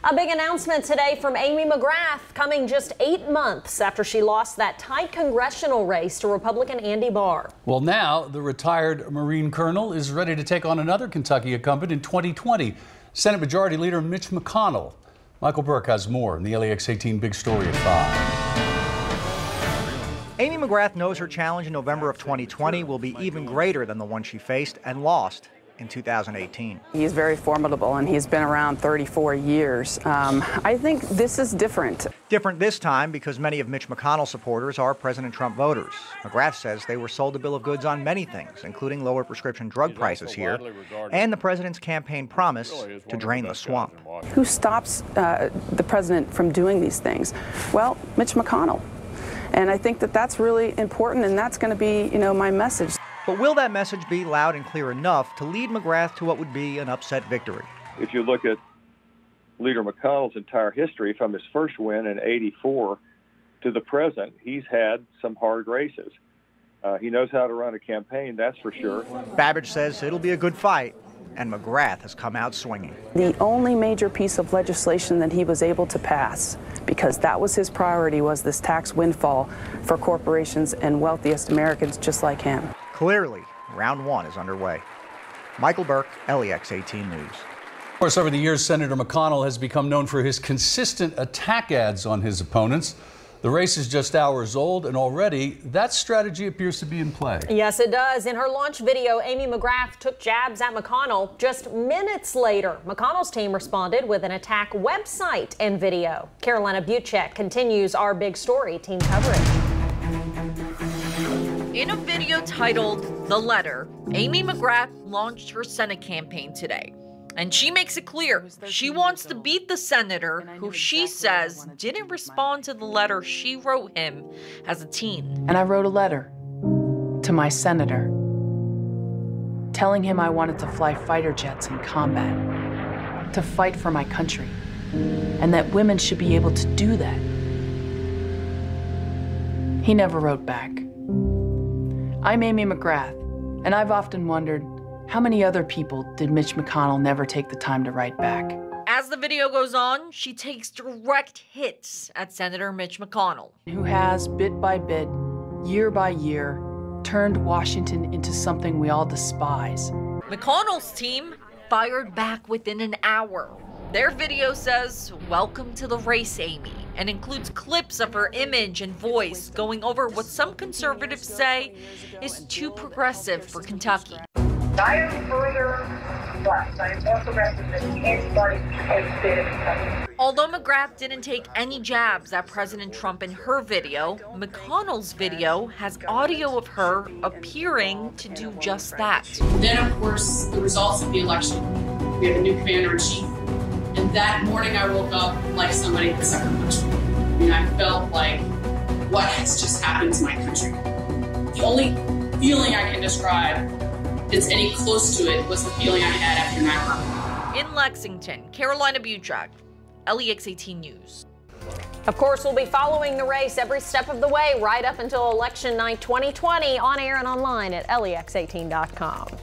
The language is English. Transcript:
A big announcement today from Amy McGrath, coming just 8 months after she lost that tight congressional race to Republican Andy Barr. Well, now the retired Marine colonel is ready to take on another Kentucky incumbent in 2020, Senate Majority Leader Mitch McConnell. Michael Burke has more in the LEX 18 Big Story at 5. Amy McGrath knows her challenge in November of 2020 will be even greater than the one she faced and lost in 2018. He's very formidable, and he's been around 34 years. I think this is different. Different this time because many of Mitch McConnell's supporters are President Trump voters. McGrath says they were sold a bill of goods on many things, including lower prescription drug prices here and the president's campaign promise to drain the swamp. Who stops the president from doing these things? Well, Mitch McConnell. And I think that that's really important, and that's going to be, my message. But will that message be loud and clear enough to lead McGrath to what would be an upset victory? If you look at Leader McConnell's entire history, from his first win in '84 to the present, he's had some hard races. He knows how to run a campaign, that's for sure. Babbage says it'll be a good fight, and McGrath has come out swinging. The only major piece of legislation that he was able to pass, because that was his priority, was this tax windfall for corporations and wealthiest Americans just like him. Clearly, round one is underway. Michael Burke, LEX 18 News. Of course, over the years, Senator McConnell has become known for his consistent attack ads on his opponents. The race is just hours old, and already that strategy appears to be in play. Yes, it does. In her launch video, Amy McGrath took jabs at McConnell. Just minutes later, McConnell's team responded with an attack website and video. Carolina Buchek continues our big story team coverage. In a video titled The Letter, Amy McGrath launched her Senate campaign today. And she makes it clear she wants to beat the senator who she says didn't respond to the letter she wrote him as a teen. And I wrote a letter to my senator telling him I wanted to fly fighter jets in combat, to fight for my country, and that women should be able to do that. He never wrote back. I'm Amy McGrath, and I've often wondered, how many other people did Mitch McConnell never take the time to write back? As the video goes on, she takes direct hits at Senator Mitch McConnell, who has, bit by bit, year by year, turned Washington into something we all despise. McConnell's team fired back within an hour. Their video says, "Welcome to the race, Amy," and includes clips of her image and voice going over what some conservatives say is too progressive for Kentucky. I am further left. I am more progressive than anybody in the state of Kentucky. Although McGrath didn't take any jabs at President Trump in her video, McConnell's video has audio of her appearing to do just that. Then, of course, the results of the election. We have a new commander-in-chief. And that morning I woke up like somebody had sucker punched me. I felt like, what has just happened to my country? The only feeling I can describe that's any close to it was the feeling I had after 9/11. In Lexington, Carolina Buchek, LEX 18 News. Of course, we'll be following the race every step of the way right up until election night 2020 on air and online at lex18.com.